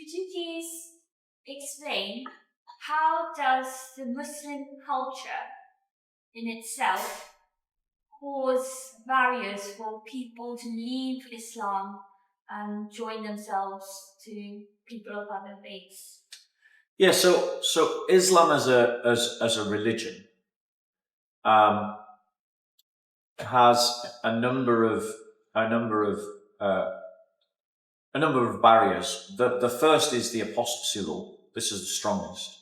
Could you please explain how does the Muslim culture in itself cause barriers for people to leave Islam and join themselves to people of other faiths? Yeah, so Islam as a religion um, has a number of uh, a number of barriers. The first is the apostasy law. This is the strongest,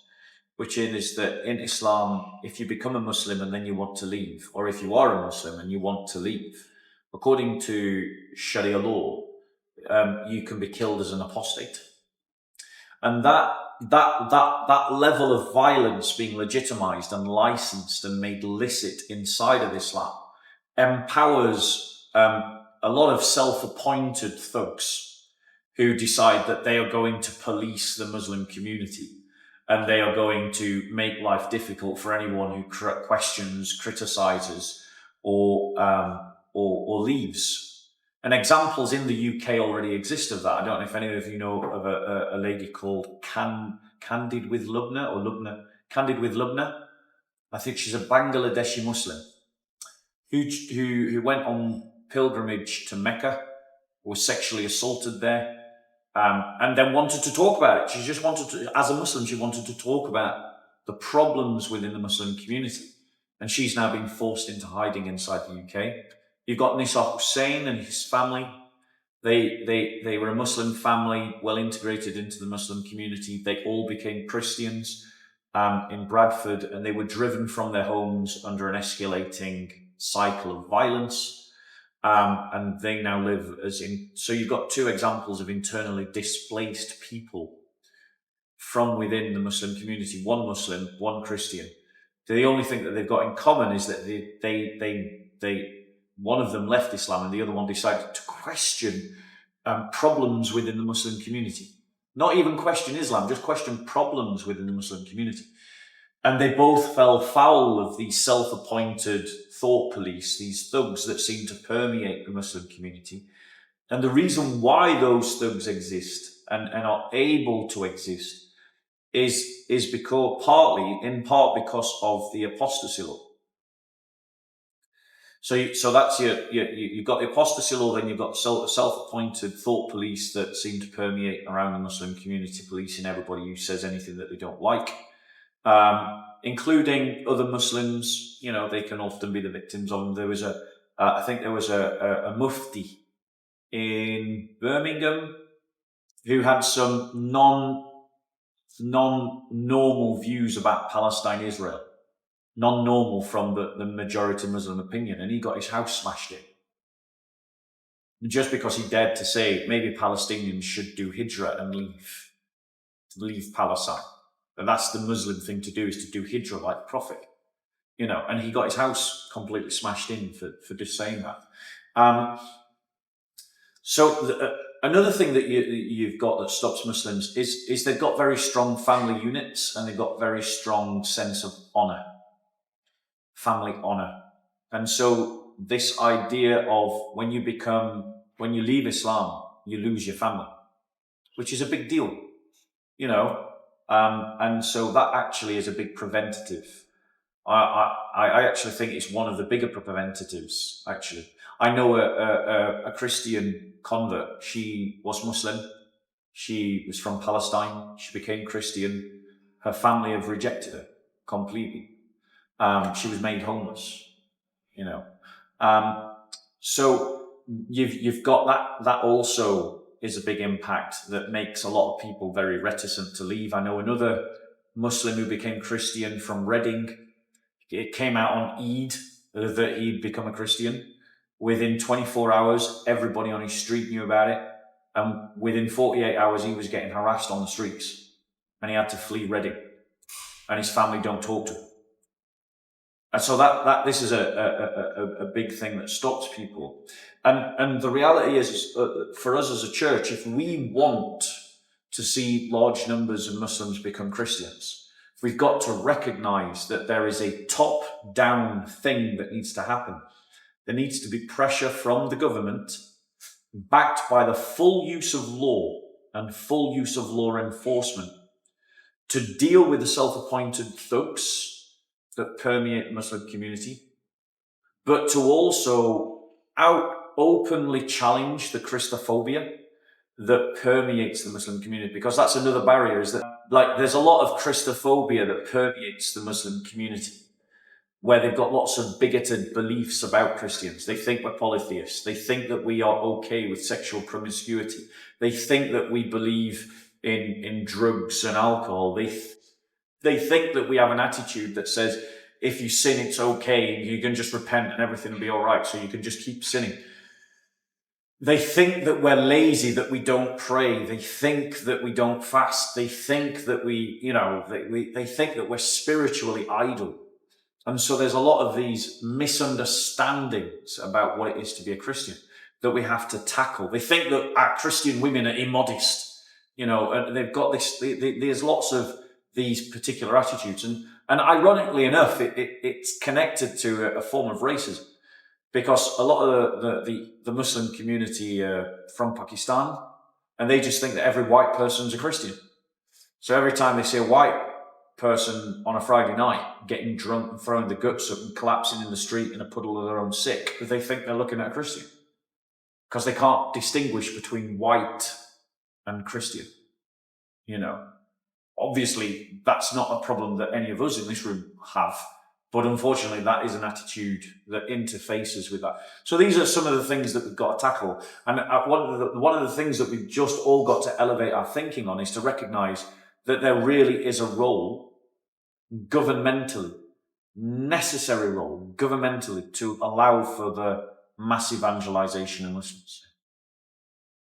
which is that in Islam, if you become a Muslim and then you want to leave, or if you are a Muslim and you want to leave, according to Sharia law, you can be killed as an apostate. And that level of violence being legitimized and licensed and made licit inside of Islam empowers a lot of self-appointed thugs who decide that they are going to police the Muslim community and they are going to make life difficult for anyone who questions, criticizes, or leaves. And examples in the UK already exist of that. I don't know if any of you know of a lady called Candid with Lubna or Lubna. Candid with Lubna. I think she's a Bangladeshi Muslim who went on pilgrimage to Mecca, was sexually assaulted there, and then wanted to talk about it. She just wanted to, as a Muslim, she wanted to talk about the problems within the Muslim community. And she's now been forced into hiding inside the UK. You've got Nisa Hussein and his family. They were a Muslim family, well integrated into the Muslim community. They all became Christians in Bradford, and they were driven from their homes under an escalating cycle of violence. And they now live so you've got two examples of internally displaced people from within the Muslim community, one Muslim, one Christian. The only thing that they've got in common is that they one of them left Islam and the other one decided to question problems within the Muslim community. Not even question Islam, just question problems within the Muslim community. And they both fell foul of these self-appointed thought police, these thugs that seem to permeate the Muslim community. And the reason why those thugs exist and are able to exist is because in part because of the apostasy law. So that's you've got the apostasy law, then you've got self-appointed thought police that seem to permeate around the Muslim community, policing everybody who says anything that they don't like. Including other Muslims, they can often be the victims of them. There was I think there was a mufti in Birmingham who had some non-normal views about Palestine, Israel, non-normal from the majority Muslim opinion, and he got his house smashed in. Just because he dared to say maybe Palestinians should do hijrah and leave Palestine. And that's the Muslim thing to do, is to do hijrah like the Prophet, and he got his house completely smashed in for just saying that. Another thing that you've got that stops Muslims is they've got very strong family units and they've got very strong sense of honor, family honor. And so this idea of when you leave Islam, you lose your family, which is a big deal, and so that actually is a big preventative. I actually think it's one of the bigger preventatives, actually. I know a Christian convert. She was Muslim. She was from Palestine. She became Christian. Her family have rejected her completely. She was made homeless, So you've got that also is a big impact that makes a lot of people very reticent to leave. I know another Muslim who became Christian from Reading. It came out on Eid that he'd become a Christian. Within 24 hours, everybody on his street knew about it. And within 48 hours, he was getting harassed on the streets. And he had to flee Reading. And his family don't talk to him. And so this is a big thing that stops people. And the reality is, for us as a church, if we want to see large numbers of Muslims become Christians, we've got to recognize that there is a top-down thing that needs to happen. There needs to be pressure from the government, backed by the full use of law, and full use of law enforcement to deal with the self-appointed thugs that permeate the Muslim community, but to also openly challenge the Christophobia that permeates the Muslim community, because that's another barrier, is that there's a lot of Christophobia that permeates the Muslim community, where they've got lots of bigoted beliefs about Christians. They think we're polytheists. They think that we are okay with sexual promiscuity. They think that we believe in drugs and alcohol. They think that we have an attitude that says, if you sin, it's okay, you can just repent and everything will be all right, so you can just keep sinning. They think that we're lazy, that we don't pray. They think that we don't fast. They think that they think that we're spiritually idle. And so there's a lot of these misunderstandings about what it is to be a Christian that we have to tackle. They think that our Christian women are immodest, and they've got this, there's lots of these particular attitudes. And ironically enough, it's connected to a form of racism, because a lot of the Muslim community from Pakistan, and they just think that every white person's a Christian. So every time they see a white person on a Friday night getting drunk and throwing the guts up and collapsing in the street in a puddle of their own sick, they think they're looking at a Christian, because they can't distinguish between white and Christian. Obviously that's not a problem that any of us in this room have, but unfortunately that is an attitude that interfaces with that. So these are some of the things that we've got to tackle. And one of the things that we've just all got to elevate our thinking on is to recognize that there really is a role governmentally, necessary role governmentally, to allow for the mass evangelization of Muslims.